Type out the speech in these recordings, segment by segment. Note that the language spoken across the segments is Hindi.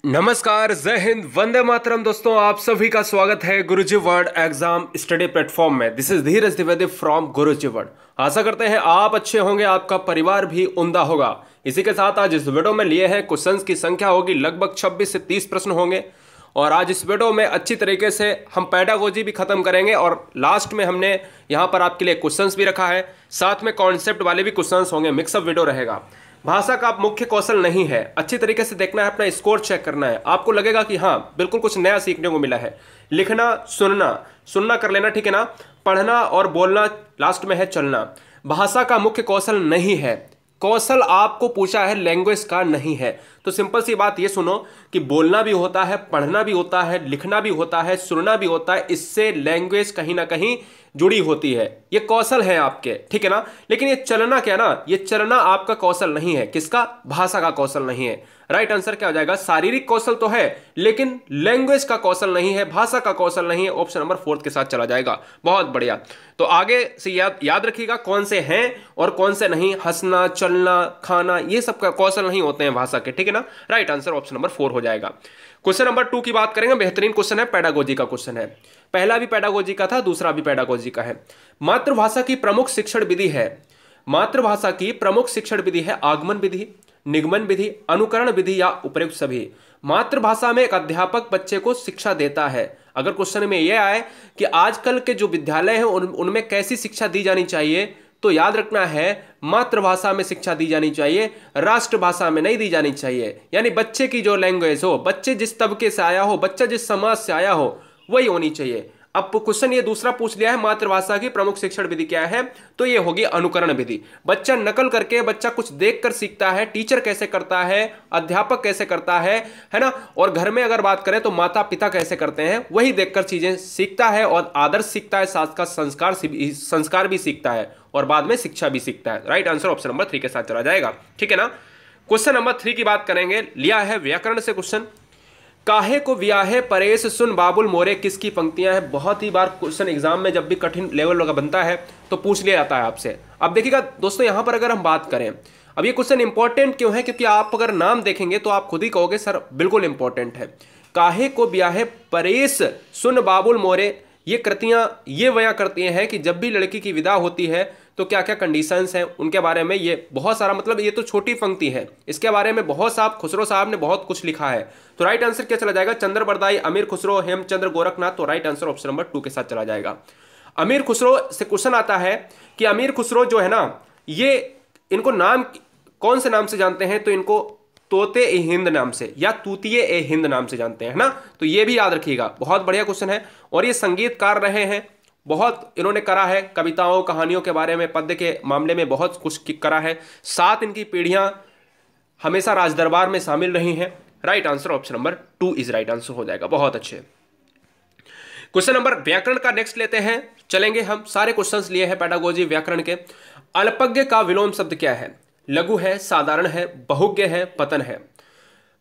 नमस्कार, जय हिंद, वंदे मातरम। दोस्तों, आप सभी का स्वागत है Guruji world exam study platform में। This is Dheeraj Dwivedi from Guruji world. आशा करते हैं आप अच्छे होंगे, आपका परिवार भी उम्दा होगा। इसी के साथ आज इस वीडियो में लिए हैं क्वेश्चंस की संख्या होगी लगभग 26 से 30 प्रश्न होंगे। और आज इस वीडियो में अच्छी तरीके से हम पेडागोजी भी खत्म करेंगे और लास्ट में हमने यहाँ पर आपके लिए क्वेश्चंस भी रखा है, साथ में कॉन्सेप्ट वाले भी क्वेश्चंस होंगे। मिक्सअप वीडियो रहेगा। भाषा का मुख्य कौशल नहीं है, अच्छी तरीके से देखना है, अपना स्कोर चेक करना है। आपको लगेगा कि हाँ बिल्कुल कुछ नया सीखने को मिला है। लिखना, सुनना सुनना कर लेना, ठीक है ना। पढ़ना और बोलना, लास्ट में है चलना। भाषा का मुख्य कौशल नहीं है। कौशल आपको पूछा है, लैंग्वेज का नहीं है। तो सिंपल सी बात ये सुनो कि बोलना भी होता है, पढ़ना भी होता है, लिखना भी होता है, सुनना भी होता है। इससे लैंग्वेज कहीं ना कहीं जुड़ी होती है। ये कौशल है आपके, ठीक है ना। लेकिन ये चलना क्या ना, ये चलना आपका कौशल नहीं है। किसका? भाषा का कौशल नहीं है। राइट आंसर क्या हो जाएगा? शारीरिक कौशल तो है लेकिन लैंग्वेज का कौशल नहीं है, भाषा का कौशल नहीं है। ऑप्शन नंबर 4 के साथ चला जाएगा। बहुत बढ़िया। तो आगे से याद रखिएगा कौन से हैं और कौन से नहीं। हंसना, चलना, खाना, ये सब का कौशल नहीं होते हैं भाषा के, ठीक है ना। राइट आंसर ऑप्शन नंबर 4 हो जाएगा। क्वेश्चन नंबर 2 की बात करेंगे। बेहतरीन क्वेश्चन है, पेडागोजी का क्वेश्चन है। पहला भी पेडागोजी का था, दूसरा भी पेडागोजी का है। मातृभाषा की प्रमुख शिक्षण विधि है। मातृभाषा की प्रमुख शिक्षण विधि है आगमन विधि, निगमन विधि, अनुकरण विधि या उपयुक्त सभी। मातृभाषा में एक अध्यापक बच्चे को शिक्षा देता है। अगर क्वेश्चन में यह आए कि आजकल के जो विद्यालय हैं उनमें कैसी शिक्षा दी जानी चाहिए, तो याद रखना है मातृभाषा में शिक्षा दी जानी चाहिए, राष्ट्रभाषा में नहीं दी जानी चाहिए। यानी बच्चे की जो लैंग्वेज हो, बच्चे जिस तबके से आया हो, बच्चा जिस समाज से आया हो, वही होनी चाहिए। अब क्वेश्चन ये दूसरा पूछ लिया है, मातृभाषा की प्रमुख शिक्षण विधि क्या है, तो ये होगी अनुकरण विधि। बच्चा नकल करके, बच्चा कुछ देखकर सीखता है। टीचर कैसे करता है, अध्यापक कैसे करता है ना। और घर में अगर बात करें तो माता पिता कैसे करते हैं, वही देखकर चीजें सीखता है और आदर्श सीखता है, साथ का संस्कार भी सीखता है और बाद में शिक्षा भी सीखता है। राइट आंसर ऑप्शन नंबर 3 के साथ चला जाएगा, ठीक है ना। क्वेश्चन नंबर 3 की बात करेंगे। लिया है व्याकरण से क्वेश्चन। काहे को व्याहे परेश सुन बाबुल मोरे, किसकी पंक्तियां हैं। बहुत ही बार क्वेश्चन एग्जाम में जब भी कठिन लेवल का बनता है तो पूछ लिया जाता है आपसे। अब देखिएगा दोस्तों, यहां पर अगर हम बात करें, अब ये क्वेश्चन इंपॉर्टेंट क्यों है, क्योंकि आप अगर नाम देखेंगे तो आप खुद ही कहोगे सर बिल्कुल इंपॉर्टेंट है। काहे को ब्याहे परेश सुन बाबुल मोरे, ये कृतियां ये बयां करती हैं कि जब भी लड़की की विदा होती है तो क्या क्या कंडीशंस हैं उनके बारे में। ये बहुत सारा, मतलब ये तो छोटी पंक्ति है, इसके बारे में बहुत साहब खुसरो साहब ने बहुत कुछ लिखा है। तो राइट आंसर क्या चला जाएगा? चंद्र बरदाई, अमीर खुसरो, हेमचंद्र गोरखनाथ। तो राइट आंसर ऑप्शन नंबर 2 के साथ चला जाएगा। अमीर खुसरो से क्वेश्चन आता है कि अमीर खुसरो जो है ना, ये इनको नाम कौन से नाम से जानते हैं, तो इनको तोते ए हिंद नाम से या तूतिए ए हिंद नाम से जानते हैं, है ना। तो ये भी याद रखिएगा, बहुत बढ़िया क्वेश्चन है। और ये संगीतकार रहे हैं, बहुत इन्होंने करा है, कविताओं कहानियों के बारे में, पद्य के मामले में बहुत कुछ करा है। 7 इनकी पीढ़ियां हमेशा राजदरबार में शामिल रही हैं। Right answer option number 2 is right answer हो जाएगा। बहुत अच्छे। क्वेश्चन नंबर व्याकरण का नेक्स्ट लेते हैं, चलेंगे हम। सारे क्वेश्चंस लिए हैं पेडागोजी व्याकरण के। अल्पज्ञ का विलोम शब्द क्या है? लघु है, साधारण है, बहुज्ञ है, पतन है।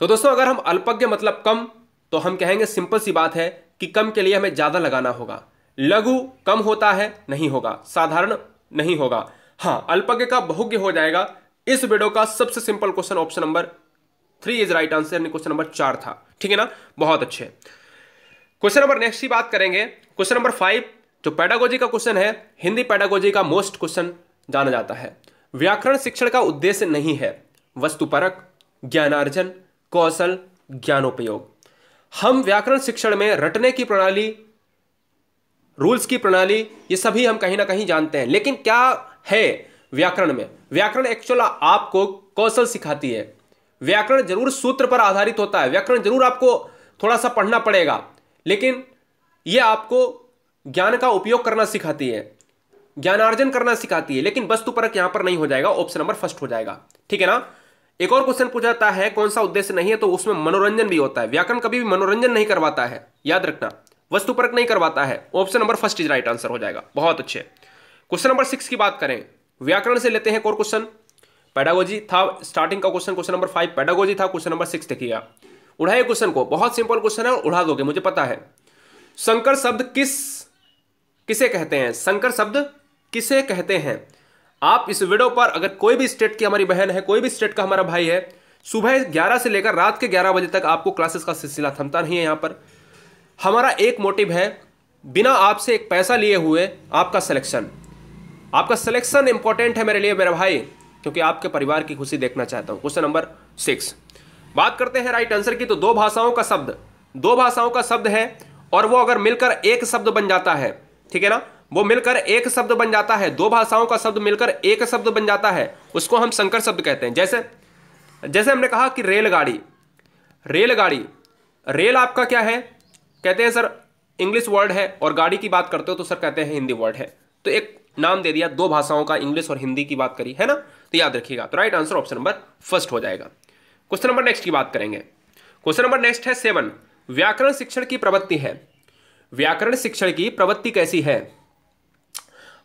तो दोस्तों, अगर हम अल्पज्ञ मतलब कम, तो हम कहेंगे सिंपल सी बात है कि कम के लिए हमें ज्यादा लगाना होगा। लघु कम होता है, नहीं होगा। साधारण नहीं होगा। हाँ, अल्पज्ञ का बहुज्ञ हो जाएगा। इस वीडियो का सबसे simple question option number 3 is right answer, यानी क्वेश्चन नंबर 4 था, ठीक है ना। बहुत अच्छे। क्वेश्चन नंबर नेक्स्ट की बात करेंगे। क्वेश्चन नंबर 5 जो पेडागोजी का क्वेश्चन है, हिंदी पेडागोजी का मोस्ट क्वेश्चन जाना जाता है। व्याकरण शिक्षण का उद्देश्य नहीं है वस्तुपरक, ज्ञानार्जन, कौशल, ज्ञानोपयोग। हम व्याकरण शिक्षण में रटने की प्रणाली, रूल्स की प्रणाली, ये सभी हम कहीं ना कहीं जानते हैं। लेकिन क्या है व्याकरण में? व्याकरण एक्चुअल आपको कौशल सिखाती है। व्याकरण जरूर सूत्र पर आधारित होता है, व्याकरण जरूर आपको थोड़ा सा पढ़ना पड़ेगा, लेकिन यह आपको ज्ञान का उपयोग करना सिखाती है, ज्ञानार्जन करना सिखाती है। लेकिन वस्तुपरक यहां पर नहीं हो जाएगा, ऑप्शन नंबर फर्स्ट हो जाएगा, ठीक है ना। एक और क्वेश्चन पूछा जाता है कौन सा उद्देश्य नहीं है, तो उसमें मनोरंजन भी होता है। व्याकरण कभी भी मनोरंजन नहीं करवाता है, याद रखना, वस्तुपरक नहीं करवाता है। Option number first is right answer हो जाएगा। बहुत अच्छे। क्वेश्चन नंबर 6 की बात करें, व्याकरण से लेते हैं एक और क्वेश्चन। पेडागोजी था स्टार्टिंग का क्वेश्चन, क्वेश्चन नंबर 5 पेडागोजी था। क्वेश्चन नंबर 6 देखिएगा, उड़ाइए क्वेश्चन को, बहुत सिंपल क्वेश्चन है और उड़ा दोगे, मुझे पता है। संकर शब्द किसे कहते हैं? संकर शब्द किसे कहते हैं? आप इस वीडियो पर अगर कोई भी स्टेट की हमारी बहन है, कोई भी स्टेट का हमारा भाई है, सुबह 11 से लेकर रात के 11 बजे तक आपको क्लासेस का सिलसिला थमता नहीं है। यहाँ पर हमारा एक मोटिव है, बिना आपसे एक पैसा लिए हुए आपका सिलेक्शन इंपॉर्टेंट है मेरे लिए मेरे भाई, क्योंकि आपके परिवार की खुशी देखना चाहता हूं। क्वेश्चन नंबर 6 बात करते हैं राइट आंसर की। तो दो भाषाओं का शब्द है और वो अगर मिलकर एक शब्द बन जाता है, ठीक है ना, वो मिलकर एक शब्द बन जाता है, दो भाषाओं का शब्द मिलकर एक शब्द बन जाता है, उसको हम संकर शब्द कहते हैं। जैसे हमने कहा कि रेलगाड़ी, रेल आपका क्या है, कहते हैं सर इंग्लिश वर्ड है, और गाड़ी की बात करते हो तो सर कहते हैं हिंदी वर्ड है। तो एक नाम दे दिया, दो भाषाओं का, इंग्लिश और हिंदी की बात करी है ना, तो याद रखिएगा। तो right answer option number first हो जाएगा। क्वेश्चन नंबर नेक्स्ट की बात करेंगे। क्वेश्चन नंबर नेक्स्ट है 7, व्याकरण शिक्षण की प्रवृत्ति है। व्याकरण शिक्षण की प्रवृत्ति कैसी है?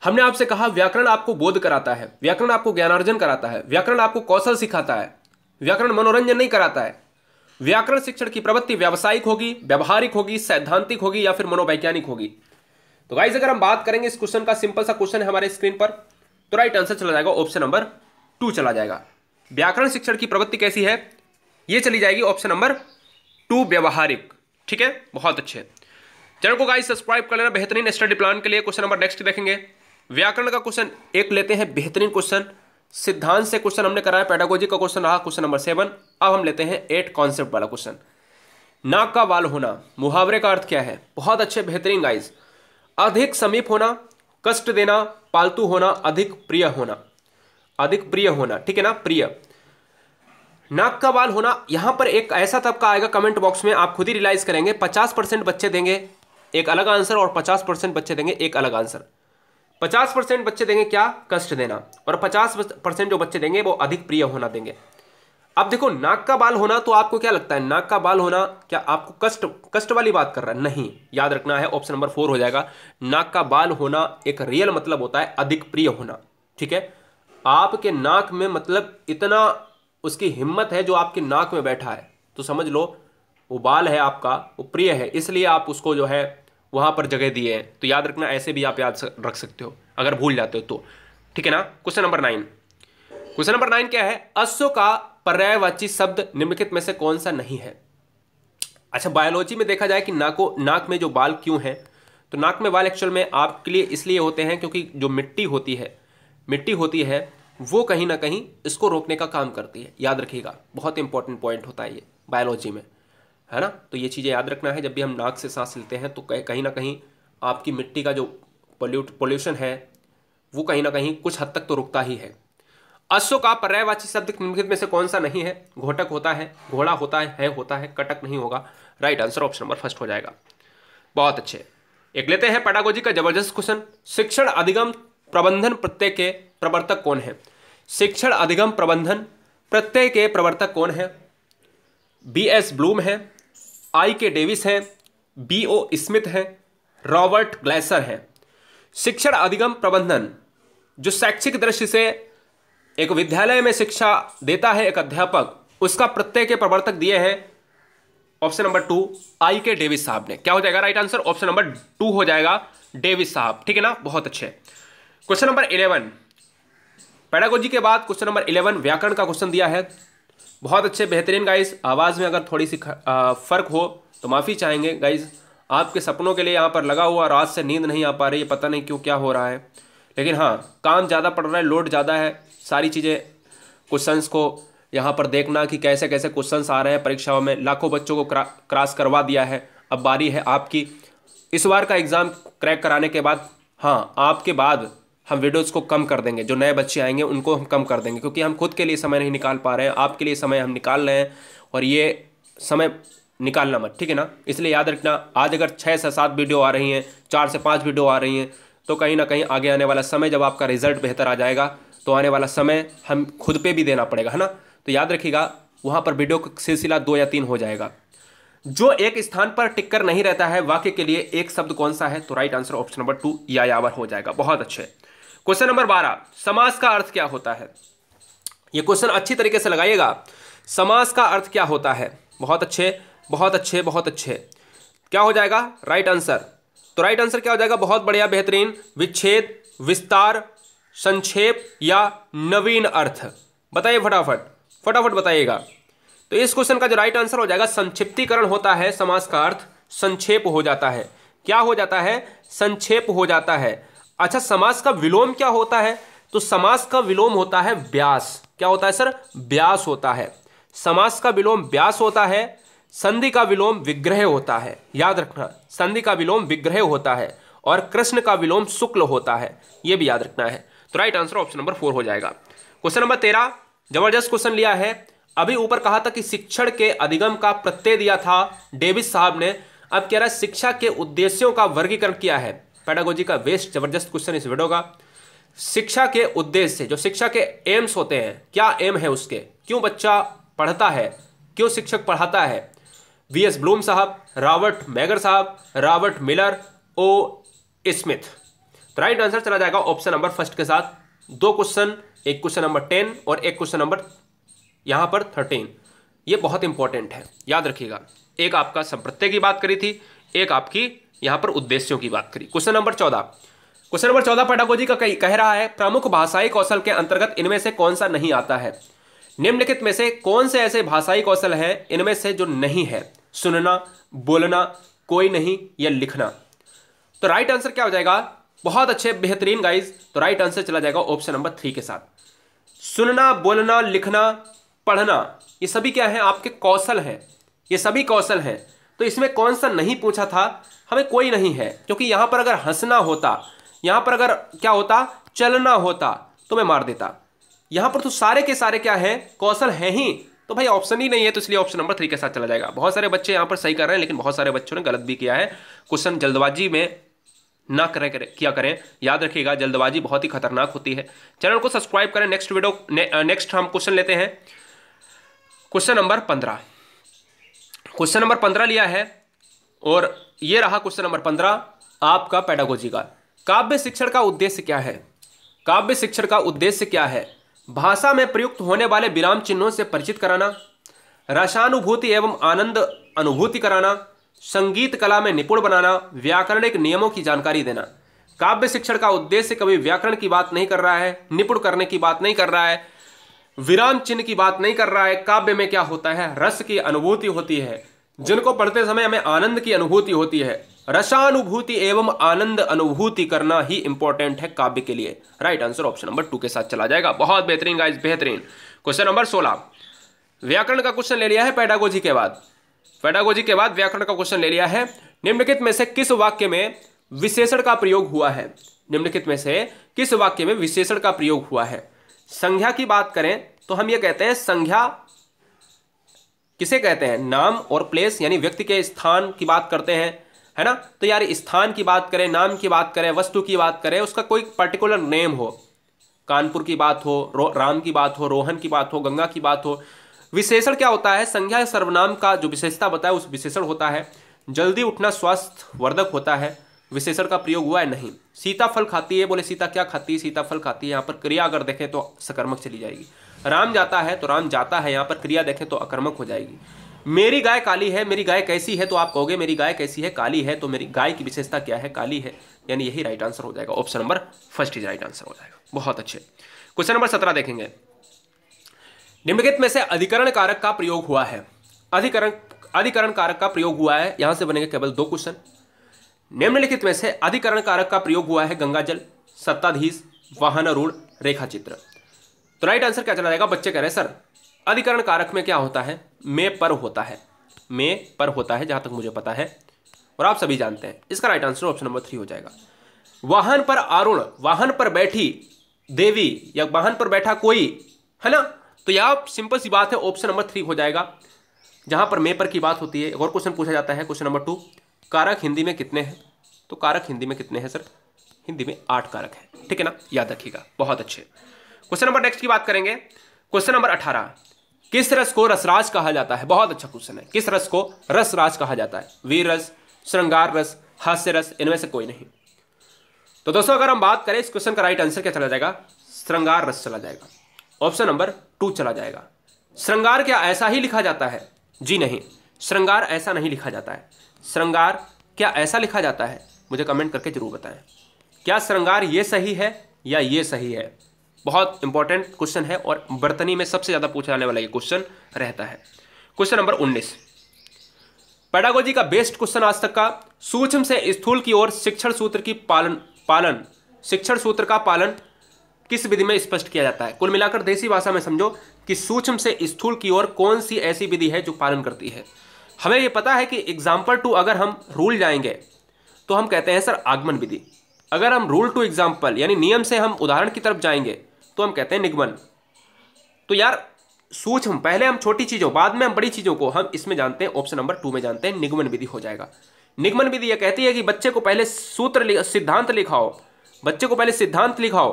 हमने आपसे कहा व्याकरण आपको बोध कराता है, व्याकरण आपको ज्ञानार्जन कराता है, व्याकरण आपको कौशल सिखाता है, व्याकरण मनोरंजन नहीं कराता है। व्याकरण शिक्षण की प्रवृत्ति व्यावसायिक होगी, व्यवहारिक होगी, सैद्धांतिक होगी या फिर मनोवैज्ञानिक होगी। तो गाइस अगर हम बात करेंगे इस क्वेश्चन का, सिंपल सा क्वेश्चन है हमारे स्क्रीन पर, तो राइट आंसर चला जाएगा ऑप्शन नंबर 2 चला जाएगा। व्याकरण शिक्षण की प्रवृत्ति कैसी है, ये चली जाएगी ऑप्शन नंबर 2 व्यवहारिक। ठीक है, बहुत अच्छे। चैनल को गाइस सब्सक्राइब कर लेना बेहतरीन स्टडी प्लान के लिए। क्वेश्चन नंबर नेक्स्ट देखेंगे। व्याकरण का क्वेश्चन एक लेते हैं, बेहतरीन क्वेश्चन, सिद्धांत से क्वेश्चन हमने कराया, पेडागोजी का क्वेश्चन रहा क्वेश्चन नंबर 7। अब हम लेते हैं 8 कॉन्सेप्ट वाला क्वेश्चन। नाक का बाल होना, मुहावरे का अर्थ क्या है? बहुत अच्छे, बेहतरीन गाइस। अधिक समीप होना, कष्ट देना, पालतू होना, अधिक प्रिय होना, ठीक है ना, प्रिय। नाक का बाल होना, यहां पर एक ऐसा तबका आएगा कमेंट बॉक्स में, आप खुद ही रियलाइज करेंगे। 50% बच्चे देंगे एक अलग आंसर और 50% बच्चे देंगे एक अलग आंसर। 50% बच्चे देंगे क्या? कष्ट देना, और 50% जो बच्चे देंगे वो अधिक प्रिय होना देंगे। अब देखो, नाक का बाल होना, तो आपको क्या लगता है, नाक का बाल होना क्या आपको कष्ट वाली बात कर रहा है? नहीं, याद रखना है ऑप्शन नंबर 4 हो जाएगा। नाक का बाल होना एक रियल मतलब होता है अधिक प्रिय होना। ठीक है, आपके नाक में मतलब इतना उसकी हिम्मत है जो आपके नाक में बैठा है, तो समझ लो वो बाल है आपका, वो प्रिय है, इसलिए आप उसको जो है वहां पर जगह दिए हैं। तो याद रखना, ऐसे भी आप याद रख सकते हो अगर भूल जाते हो तो। ठीक है ना। क्वेश्चन नंबर 9 क्या है? अश्व का पर्यायवाची शब्द निम्नलिखित में से कौन सा नहीं है? अच्छा, बायोलॉजी में देखा जाए कि नाक में जो बाल क्यों हैं, तो नाक में बाल एक्चुअल में आपके लिए इसलिए होते हैं क्योंकि जो मिट्टी होती है वो कहीं ना कहीं इसको रोकने का काम करती है। याद रखिएगा, बहुत इंपॉर्टेंट पॉइंट होता है ये बायोलॉजी में, है ना। तो ये चीज़ें याद रखना है, जब भी हम नाक से सांस लेते हैं तो कहीं ना कहीं आपकी मिट्टी का जो पोल्यूशन है वो कहीं ना कहीं कुछ हद तक तो रुकता ही है। अश्व का पर्यायवाची शब्द निम्नलिखित में से कौन सा नहीं है? घोटक होता है, घोड़ा होता है, कटक नहीं होगा। Right answer option number first हो जाएगा। बहुत अच्छे। एक लेते हैं पेडागोजी का जबरदस्त क्वेश्चन। शिक्षण अधिगम प्रबंधन प्रत्यय के प्रवर्तक कौन है? शिक्षण अधिगम प्रबंधन प्रत्यय के प्रवर्तक कौन है? B.S. ब्लूम है, I.K. डेविस है, B.O. स्मिथ है, रॉबर्ट ग्लेसर है। शिक्षण अधिगम प्रबंधन जो शैक्षिक दृष्टि से एक विद्यालय में शिक्षा देता है एक अध्यापक, उसका प्रत्यय के प्रवर्तक दिए हैं ऑप्शन नंबर 2 I.K. डेविस साहब ने। क्या हो जाएगा राइट आंसर? ऑप्शन नंबर 2 हो जाएगा, डेविस साहब। ठीक है ना, बहुत अच्छे। क्वेश्चन नंबर 11 पेडागोजी के बाद क्वेश्चन नंबर 11 व्याकरण का क्वेश्चन दिया है। बहुत अच्छे, बेहतरीन गाइस। आवाज़ में अगर थोड़ी सी फर्क हो तो माफ़ी चाहेंगे गाइस। आपके सपनों के लिए यहाँ पर लगा हुआ, रात से नींद नहीं आ पा रही है, पता नहीं क्यों क्या हो रहा है, लेकिन हाँ काम ज़्यादा पड़ रहा है, लोड ज़्यादा है, सारी चीज़ें क्वेश्चंस को यहाँ पर देखना कि कैसे कैसे क्वेश्चंस आ रहे हैं परीक्षाओं में। लाखों बच्चों को क्रॉस करवा दिया है, अब बारी है आपकी। इस बार का एग्ज़ाम क्रैक कराने के बाद, हाँ आपके बाद हम वीडियोज़ को कम कर देंगे, जो नए बच्चे आएंगे उनको हम कम कर देंगे, क्योंकि हम खुद के लिए समय नहीं निकाल पा रहे हैं, आपके लिए समय हम निकाल रहे हैं, और ये समय निकालना मत, ठीक है ना। इसलिए याद रखना, आज अगर 6 से 7 वीडियो आ रही हैं, 4 से 5 वीडियो आ रही हैं, तो कहीं ना कहीं आगे आने वाला समय जब आपका रिजल्ट बेहतर आ जाएगा तो आने वाला समय हम खुद पे भी देना पड़ेगा, है ना। तो याद रखिएगा, वहाँ पर वीडियो का सिलसिला 2 या 3 हो जाएगा। जो एक स्थान पर टिक कर नहीं रहता है, वाक्य के लिए एक शब्द कौन सा है? तो राइट आंसर ऑप्शन नंबर 2 यायावर हो जाएगा। बहुत अच्छे। क्वेश्चन नंबर 12 समास का अर्थ क्या होता है? ये क्वेश्चन अच्छी तरीके से लगाइएगा। समास का अर्थ क्या होता है? बहुत अच्छे, बहुत अच्छे, बहुत अच्छे। क्या हो जाएगा राइट आंसर? तो राइट आंसर क्या हो जाएगा? बहुत बढ़िया, बेहतरीन। विच्छेद, विस्तार, संक्षेप या नवीन अर्थ। बताइए फटाफट, फटाफट बताइएगा। तो इस क्वेश्चन का जो राइट आंसर हो जाएगा, संक्षिप्तीकरण होता है, समास का अर्थ संक्षेप हो जाता है। क्या हो जाता है? संक्षेप हो जाता है। अच्छा, समास का विलोम क्या होता है? तो समास का विलोम होता है व्यास। क्या होता है सर? व्यास होता है। समास का विलोम व्यास होता है। संधि का विलोम विग्रह होता है। याद रखना, संधि का विलोम विग्रह होता है और कृष्ण का विलोम शुक्ल होता है, यह भी याद रखना है। तो राइट आंसर ऑप्शन नंबर 4 हो जाएगा। क्वेश्चन नंबर 13, जबरदस्त क्वेश्चन लिया है। अभी ऊपर कहा था कि शिक्षण के अधिगम का प्रत्यय दिया था डेविस साहब ने, अब कह रहा है शिक्षा के उद्देश्यों का वर्गीकरण किया है। पेडागोजी का बेस्ट जबरदस्त क्वेश्चन इस वीडियो का। शिक्षा के उद्देश्य, जो शिक्षा के एम्स होते हैं, क्या एम है उसके, क्यों बच्चा पढ़ता है, क्यों शिक्षक पढ़ाता है? वीएस ब्लूम साहब, रॉबर्ट मैगर साहब, रॉबर्ट मिलर, ओ स्मिथ। तो राइट आंसर चला जाएगा ऑप्शन नंबर फर्स्ट के साथ। दो क्वेश्चन, एक क्वेश्चन नंबर 10 और एक क्वेश्चन नंबर यहां पर 13। ये बहुत इंपॉर्टेंट है, याद रखिएगा। एक आपका संप्रत्यय की बात करी थी, एक आपकी यहां पर उद्देश्यों की बात करी। Question number 14, question number 14 pedagogy का कह रहा है, प्रमुख भाषाई कौशल के अंतर्गत इनमें से कौन सा नहीं आता है? निम्नलिखित में से कौन से ऐसे भाषाई कौशल हैं इनमें से जो नहीं है? सुनना, बोलना, कोई नहीं, या लिखना। तो राइट आंसर क्या हो जाएगा? बहुत अच्छे, बेहतरीन गाइज। तो राइट आंसर चला जाएगा ऑप्शन नंबर 3 के साथ। सुनना, बोलना, लिखना, पढ़ना, ये सभी क्या है? आपके कौशल हैं, ये सभी कौशल हैं। तो इसमें कौन सा नहीं पूछा था? हमें कोई नहीं है, क्योंकि यहां पर अगर हंसना होता, यहां पर अगर क्या होता, चलना होता, तो मैं मार देता। यहां पर तो सारे के सारे क्या है? कौशल हैं ही। तो भाई ऑप्शन ही नहीं है, तो इसलिए ऑप्शन नंबर 3 के साथ चला जाएगा। बहुत सारे बच्चे यहां पर सही कर रहे हैं, लेकिन बहुत सारे बच्चों ने गलत भी किया है। क्वेश्चन जल्दबाजी में ना किया करें, याद रखिएगा, जल्दबाजी बहुत ही खतरनाक होती है। चैनल को सब्सक्राइब करें। नेक्स्ट हम क्वेश्चन लेते हैं, क्वेश्चन नंबर 15। क्वेश्चन नंबर 15 लिया है और ये रहा क्वेश्चन नंबर 15 आपका पेडागोजी का। काव्य शिक्षण का उद्देश्य क्या है? काव्य शिक्षण का उद्देश्य क्या है? भाषा में प्रयुक्त होने वाले विराम चिन्हों से परिचित कराना, रसानुभूति एवं आनंद अनुभूति कराना, संगीत कला में निपुण बनाना, व्याकरणिक नियमों की जानकारी देना। काव्य शिक्षण का उद्देश्य कभी व्याकरण की बात नहीं कर रहा है, निपुण करने की बात नहीं कर रहा है, विराम चिन्ह की बात नहीं कर रहा है। काव्य में क्या होता है? रस की अनुभूति होती है, जिनको पढ़ते समय हमें आनंद की अनुभूति होती है। रसानुभूति एवं आनंद अनुभूति करना ही इंपॉर्टेंट है काव्य के लिए। राइट आंसर ऑप्शन नंबर 2 के साथ चला जाएगा। बहुत बेहतरीन गाइस, बेहतरीन। क्वेश्चन नंबर 16, व्याकरण का क्वेश्चन ले लिया है पेडागोजी के बाद। पेडागोजी के बाद व्याकरण का क्वेश्चन ले लिया है। निम्नलिखित में से किस वाक्य में विशेषण का प्रयोग हुआ है? निम्नलिखित में से किस वाक्य में विशेषण का प्रयोग हुआ है? संज्ञा की बात करें तो हम ये कहते हैं, संज्ञा किसे कहते हैं? नाम और प्लेस, यानी व्यक्ति के स्थान की बात करते हैं, है ना। तो यार स्थान की बात करें, नाम की बात करें, वस्तु की बात करें, उसका कोई पर्टिकुलर नेम हो, कानपुर की बात हो, राम की बात हो, रोहन की बात हो, गंगा की बात हो। विशेषण क्या होता है? संज्ञा या सर्वनाम का जो विशेषता बताए उस विशेषण होता है। जल्दी उठना स्वास्थ्य वर्धक होता है, विशेषण का प्रयोग हुआ है नहीं। सीता फल खाती है, बोले सीता क्या खाती है? सीता फल खाती है। यहाँ पर क्रिया अगर देखें तो सकर्मक चली जाएगी। राम जाता है तो राम जाता है, यहाँ पर क्रिया देखें तो अकर्मक हो जाएगी। मेरी गाय काली है, मेरी गाय कैसी है? तो आप कहोगे मेरी गाय कैसी है? काली है। तो मेरी गाय की विशेषता क्या है? काली है। यानी यही राइट आंसर हो जाएगा, option number first is right answer हो जाएगा। बहुत अच्छे। क्वेश्चन नंबर 17 देखेंगे। निम्नलिखित में से अधिकरण कारक का प्रयोग हुआ है। अधिकरण कारक का प्रयोग हुआ है, यहां से बनेंगे केवल 2 क्वेश्चन। निम्नलिखित में से अधिकरण कारक का प्रयोग हुआ है गंगाजल, सत्ताधीश, वाहनारूढ़, रेखा चित्र। तो राइट आंसर क्या चला जाएगा? बच्चे कह रहे हैं सर अधिकरण कारक में क्या होता है? में पर होता है, में पर होता है, जहां तक मुझे पता है और आप सभी जानते हैं। इसका राइट आंसर ऑप्शन नंबर 3 हो जाएगा। वाहन पर आरूढ़, वाहन पर बैठी देवी या वाहन पर बैठा कोई, है ना। तो यह सिंपल सी बात है, ऑप्शन नंबर 3 हो जाएगा, जहां पर में पर की बात होती है। एक और क्वेश्चन पूछा जाता है, क्वेश्चन नंबर 2, कारक हिंदी में कितने हैं? तो कारक हिंदी में कितने हैं सर? हिंदी में 8 कारक है, ठीक है ना, याद रखिएगा। बहुत अच्छे। क्वेश्चन नंबर नेक्स्ट की बात करेंगे, क्वेश्चन नंबर 18, किस रस को रसराज कहा जाता है? बहुत अच्छा क्वेश्चन है। किस रस को रसराज कहा जाता है? वीर रस, श्रृंगार रस, हास्य रस, इनमें से कोई नहीं। तो दोस्तों अगर हम बात करें इस क्वेश्चन का राइट आंसर क्या चला जाएगा? श्रृंगार रस चला जाएगा, ऑप्शन नंबर 2 चला जाएगा। श्रृंगार क्या ऐसा ही लिखा जाता है? जी नहीं, श्रृंगार ऐसा नहीं लिखा जाता है। श्रृंगार क्या ऐसा लिखा जाता है? मुझे कमेंट करके जरूर बताएं। क्या श्रृंगार ये सही है या ये सही है? बहुत इंपॉर्टेंट क्वेश्चन है और बर्तनी में सबसे ज्यादा पूछा जाने वाला ये क्वेश्चन रहता है। क्वेश्चन नंबर 19, पेडागोजी का बेस्ट क्वेश्चन आज तक का, सूक्ष्म से स्थूल की ओर शिक्षण सूत्र की शिक्षण सूत्र का पालन किस विधि में स्पष्ट किया जाता है। कुल मिलाकर देसी भाषा में समझो कि सूक्ष्म से स्थूल की ओर कौन सी ऐसी विधि है जो पालन करती है। हमें यह पता है कि एग्जाम्पल टू अगर हम रूल जाएंगे तो हम कहते हैं सर आगमन विधि, अगर हम रूल टू एग्जाम्पल यानी नियम से हम उदाहरण की तरफ जाएंगे तो हम कहते हैं निगमन। तो यार सूक्ष्म पहले हम छोटी चीजों बाद में हम बड़ी चीजों को हम इसमें जानते हैं, ऑप्शन नंबर 2 में जानते हैं, निगमन विधि हो जाएगा। निगमन विधि यह कहती है कि बच्चे को पहले सिद्धांत लिखाओ, बच्चे को पहले सिद्धांत लिखाओ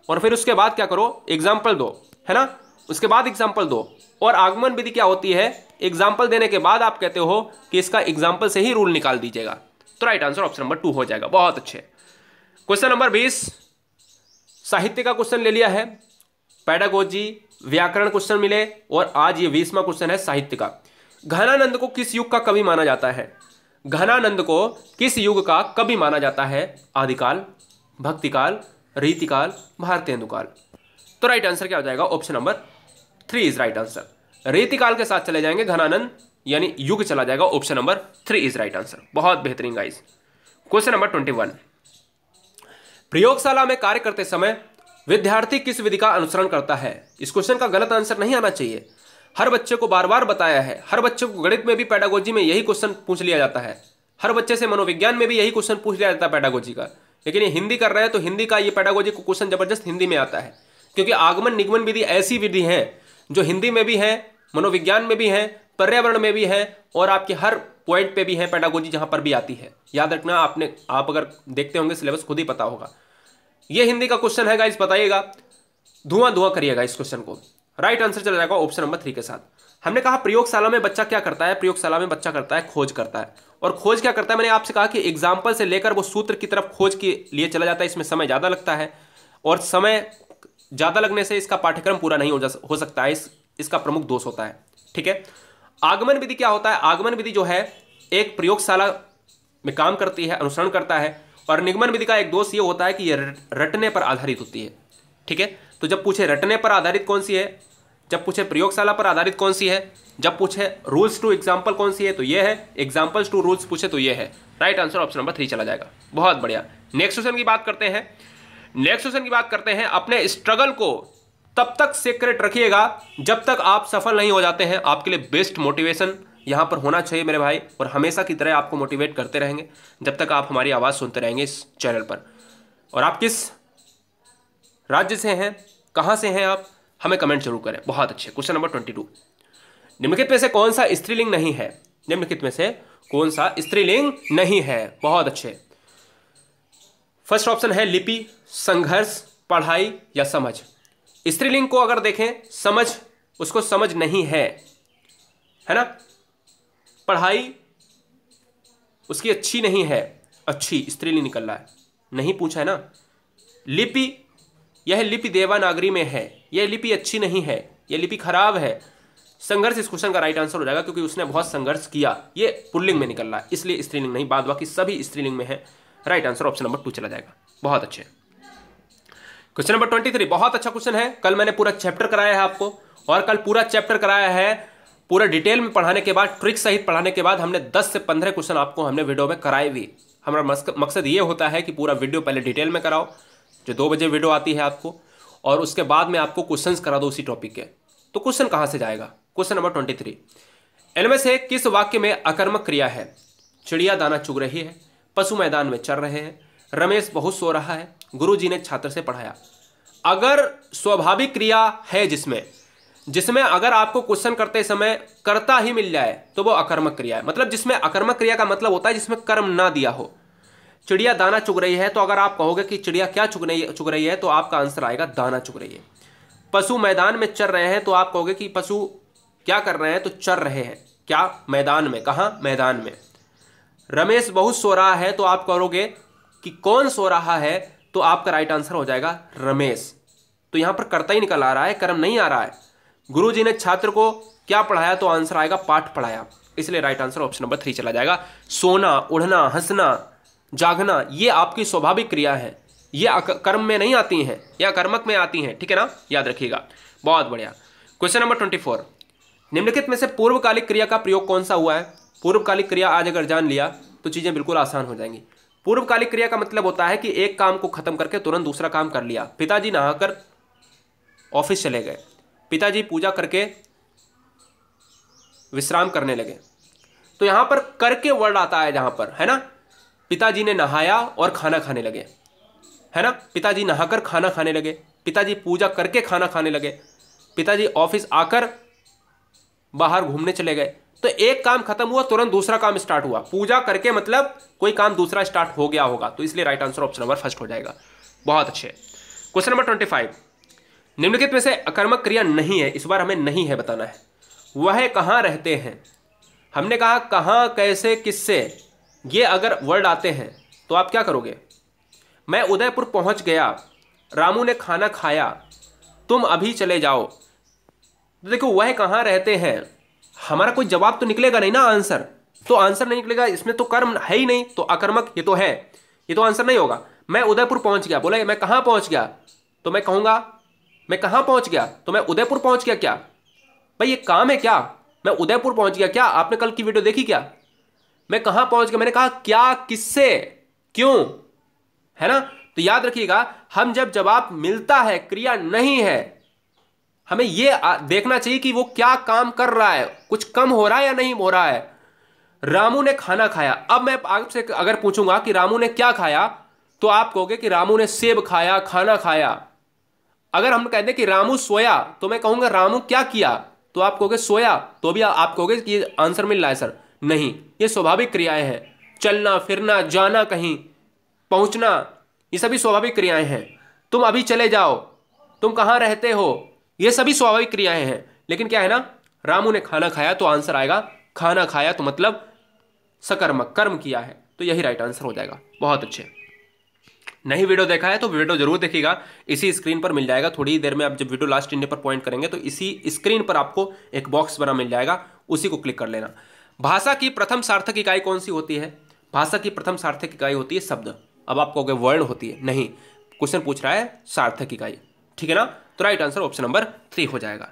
और फिर उसके बाद क्या करो, एग्जाम्पल दो, है ना, उसके बाद एग्जाम्पल दो। और आगमन विधि क्या होती है, एग्जाम्पल देने के बाद आप कहते हो कि इसका एग्जाम्पल से ही रूल निकाल दीजिएगा। तो राइट आंसर ऑप्शन नंबर 2 हो जाएगा। बहुत अच्छे। क्वेश्चन नंबर 20, साहित्य का क्वेश्चन ले लिया है, पेडागोजी व्याकरण क्वेश्चन मिले और आज ये 20वां क्वेश्चन है साहित्य का। घनानंद को किस युग का कवि माना जाता है। घनानंद को किस युग का कवि माना जाता है, आदिकाल, भक्तिकाल, रीतिकाल, भारतेंदुकाल। तो राइट आंसर क्या हो जाएगा, option number 3 is right answer. रीतिकाल के साथ चले जाएंगे, घनानंद यानी युग चला जाएगा, option number 3 is right answer. बहुत बेहतरीन गाइस। क्वेश्चन नंबर 21, प्रयोगशाला में कार्य करते समय विद्यार्थी किस विधि का अनुसरण करता है। इस क्वेश्चन का गलत आंसर नहीं आना चाहिए, हर बच्चे को बार बार बताया है, हर बच्चे को गणित में भी पेडागोजी में यही क्वेश्चन पूछ लिया जाता है, हर बच्चे से मनोविज्ञान में भी यही क्वेश्चन पूछ लिया जाता है पेडागोजी का, लेकिन ये हिंदी कर रहे हैं तो हिंदी का ये पेडागोजी को क्वेश्चन जबरदस्त हिंदी में आता है, क्योंकि आगमन निगमन विधि ऐसी विधि है जो हिंदी में भी है, मनोविज्ञान में भी है, पर्यावरण में भी है और आपके हर पॉइंट पे भी है पेडागोजी, जहां पर भी आती है। याद रखना, आप अगर देखते होंगे सिलेबस खुद ही पता होगा। ये हिंदी का क्वेश्चन है गाइस, बताइएगा, धुआं धुआं करिएगा इस क्वेश्चन को। राइट आंसर चला जाएगा ऑप्शन नंबर 3 के साथ। हमने कहा प्रयोगशाला में बच्चा क्या करता है, प्रयोगशाला में बच्चा करता है खोज करता है। और खोज क्या करता है, मैंने आपसे कहा कि एग्जाम्पल से लेकर वो सूत्र की तरफ खोज के लिए चला जाता है, इसमें समय ज़्यादा लगता है और समय ज़्यादा लगने से इसका पाठ्यक्रम पूरा नहीं हो सकता है, इसका प्रमुख दोष होता है। ठीक है। आगमन विधि क्या होता है, आगमन विधि जो है एक प्रयोगशाला में काम करती है, अनुसरण करता है। और निगमन विधि का एक दोष ये होता है कि ये रटने पर आधारित होती है। ठीक है। तो जब पूछे रटने पर आधारित कौन सी है, जब पूछे प्रयोगशाला पर आधारित कौन सी है, जब पूछे रूल्स टू एग्जाम्पल कौन सी है तो ये है, एग्जाम्पल्स टू रूल्स पूछे तो ये है। राइट आंसर ऑप्शन नंबर 3 चला जाएगा। बहुत बढ़िया। नेक्स्ट क्वेश्चन की बात करते हैं। नेक्स्ट क्वेश्चन की बात करते हैं, अपने स्ट्रगल को तब तक सीक्रेट रखिएगा जब तक आप सफल नहीं हो जाते हैं। आपके लिए बेस्ट मोटिवेशन यहां पर होना चाहिए मेरे भाई, और हमेशा की तरह आपको मोटिवेट करते रहेंगे जब तक आप हमारी आवाज़ सुनते रहेंगे इस चैनल पर। और आप किस राज्य से हैं, कहां से हैं आप, हमें कमेंट जरूर करें। बहुत अच्छे। क्वेश्चन नंबर 22, निम्नलिखित में से कौन सा स्त्रीलिंग नहीं है, निम्नलिखित में से कौन सा स्त्रीलिंग नहीं है। बहुत अच्छे। फर्स्ट ऑप्शन है लिपि, संघर्ष, पढ़ाई या समझ। स्त्रीलिंग को अगर देखें, समझ, उसको समझ नहीं है ना, पढ़ाई उसकी अच्छी नहीं है, अच्छी स्त्रीलिंग निकल रहा है, नहीं पूछा है ना। लिपि, यह लिपि देवनागरी में है, यह लिपि अच्छी नहीं है, यह लिपि खराब है। संघर्ष इस क्वेश्चन का राइट आंसर हो जाएगा क्योंकि उसने बहुत संघर्ष किया, ये पुल्लिंग में निकल रहा है, इसलिए स्त्रीलिंग नहीं, बाद बाकी सभी स्त्रीलिंग में है। राइट आंसर ऑप्शन नंबर 2 चला जाएगा। बहुत अच्छे। क्वेश्चन नंबर 23, बहुत अच्छा क्वेश्चन है। कल मैंने पूरा चैप्टर कराया है आपको, और कल पूरा चैप्टर कराया है पूरा डिटेल में पढ़ाने के बाद, ट्रिक सहित पढ़ाने के बाद हमने 10 से 15 क्वेश्चन आपको हमने वीडियो में कराए भी। हमारा मकसद ये होता है कि पूरा वीडियो पहले डिटेल में कराओ, जो 2 बजे वीडियो आती है आपको, और उसके बाद में आपको क्वेश्चंस करा दो उसी टॉपिक के। तो क्वेश्चन कहाँ से जाएगा। क्वेश्चन नंबर 23, इनमें से किस वाक्य में अकर्मक क्रिया है। चिड़िया दाना चुग रही है, पशु मैदान में चर रहे हैं, रमेश बहुत सो रहा है, गुरुजी ने छात्र से पढ़ाया। अगर स्वाभाविक क्रिया है जिसमें अगर आपको क्वेश्चन करते समय कर्ता ही मिल जाए तो वो अकर्मक क्रिया है। मतलब जिसमें अकर्मक क्रिया का मतलब होता है जिसमें कर्म ना दिया हो। चिड़िया दाना चुग रही है, तो अगर आप कहोगे कि चिड़िया क्या चुग रही है तो आपका आंसर आएगा दाना चुग रही है। पशु मैदान में चर रहे हैं, तो आप कहोगे कि पशु क्या कर रहे हैं, तो चर रहे हैं। क्या, मैदान में। कहाँ, मैदान में। रमेश बहुत सो रहा है, तो आप कहोगे कि कौन सो रहा है, तो आपका राइट आंसर हो जाएगा रमेश। तो यहां पर कर्ता ही निकल आ रहा है, कर्म नहीं आ रहा है। गुरुजी ने छात्र को क्या पढ़ाया, तो आंसर आएगा पाठ पढ़ाया, इसलिए राइट आंसर ऑप्शन नंबर 3 चला जाएगा। सोना, उड़ना, हंसना, जागना, ये आपकी स्वाभाविक क्रिया है, ये कर्म में नहीं आती हैं, या कर्मक में आती हैं। ठीक है ना, याद रखिएगा। बहुत बढ़िया। क्वेश्चन नंबर 24, निम्नलिखित में से पूर्वकालिक क्रिया का प्रयोग कौन सा हुआ है? पूर्वकालिक क्रिया आज अगर जान लिया तो चीजें बिल्कुल आसान हो जाएंगी। पूर्वकालिक क्रिया का मतलब होता है कि एक काम को खत्म करके तुरंत दूसरा काम कर लिया। पिताजी नहाकर ऑफिस चले गए, पिताजी पूजा करके विश्राम करने लगे। तो यहां पर करके वर्ड आता है जहां पर, है ना। पिताजी ने नहाया और खाना खाने लगे, है ना। पिताजी नहाकर खाना खाने लगे, पिताजी पूजा करके खाना खाने लगे, पिताजी ऑफिस आकर बाहर घूमने चले गए। तो एक काम खत्म हुआ, तुरंत दूसरा काम स्टार्ट हुआ। पूजा करके मतलब कोई काम दूसरा स्टार्ट हो गया होगा, तो इसलिए right answer option number first हो जाएगा। बहुत अच्छे। क्वेश्चन नंबर 25, निम्नलिखित में से अकर्मक क्रिया नहीं है, इस बार हमें नहीं है बताना है। वह कहाँ रहते हैं, हमने कहा कहाँ, कैसे, किससे, ये अगर वर्ड आते हैं तो आप क्या करोगे? मैं उदयपुर पहुंच गया, रामू ने खाना खाया, तुम अभी चले जाओ। तो देखो वह कहाँ रहते हैं, हमारा कोई जवाब तो निकलेगा नहीं ना, आंसर तो आंसर नहीं निकलेगा, इसमें तो कर्म है ही नहीं, तो अकर्मक ये तो है, ये तो आंसर नहीं होगा। मैं उदयपुर पहुंच गया, बोला मैं कहाँ पहुंच गया, तो मैं कहूंगा मैं कहाँ पहुंच गया, तो मैं उदयपुर पहुंच गया। क्या भाई ये काम है क्या? मैं उदयपुर पहुंच गया क्या? आपने कल की वीडियो देखी क्या? मैं कहां पहुंच गया, मैंने कहा क्या, किससे, क्यों, है ना। तो याद रखिएगा, हम जब जवाब मिलता है, क्रिया नहीं है, हमें यह देखना चाहिए कि वो क्या काम कर रहा है, कुछ कम हो रहा है या नहीं हो रहा है। रामू ने खाना खाया, अब मैं आपसे अगर पूछूंगा कि रामू ने क्या खाया, तो आप कहोगे कि रामू ने सेब खाया, खाना खाया। अगर हम कहते हैं कि रामू सोया, तो मैं कहूंगा रामू क्या किया, तो आप कहोगे सोया, तो भी आप कहोगे कि ये आंसर मिल रहा है सर। नहीं, ये स्वाभाविक क्रियाएं हैं। चलना फिरना, जाना कहीं, पहुंचना, ये सभी स्वाभाविक क्रियाएं हैं। तुम अभी चले जाओ, तुम कहां रहते हो, ये सभी स्वाभाविक क्रियाएं हैं। लेकिन क्या है ना, रामू ने खाना खाया तो आंसर आएगा खाना खाया, तो मतलब सकर्मक कर्म किया है, तो यही राइट आंसर हो जाएगा। बहुत अच्छे। नहीं वीडियो देखा है तो वीडियो जरूर देखिएगा, इसी स्क्रीन पर मिल जाएगा। थोड़ी ही देर में आप जब वीडियो लास्ट इंड पर पॉइंट करेंगे तो इसी स्क्रीन पर आपको एक बॉक्स बना मिल जाएगा, उसी को क्लिक कर लेना। भाषा की प्रथम सार्थक इकाई कौन सी होती है? भाषा की प्रथम सार्थक इकाई होती है शब्द। अब आप कहोगे वर्ण होती है, नहीं, क्वेश्चन पूछ रहा है सार्थक इकाई, ठीक है ना। तो राइट आंसर ऑप्शन नंबर 3 हो जाएगा।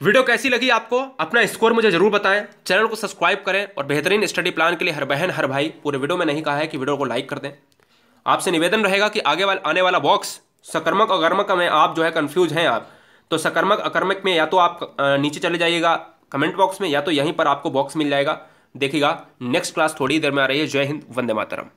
वीडियो कैसी लगी आपको, अपना स्कोर मुझे जरूर बताएं, चैनल को सब्सक्राइब करें, और बेहतरीन स्टडी प्लान के लिए हर बहन हर भाई, पूरे वीडियो में नहीं कहा है कि वीडियो को लाइक कर दें। आपसे निवेदन रहेगा कि आने वाला बॉक्स सकर्मक अकर्मक में आप जो है कंफ्यूज हैं आप, तो सकर्मक अकर्मक में या तो आप नीचे चले जाइएगा कमेंट बॉक्स में, या तो यहीं पर आपको बॉक्स मिल जाएगा। देखिएगा नेक्स्ट क्लास थोड़ी देर में आ रही है। जय हिंद, वंदे मातरम।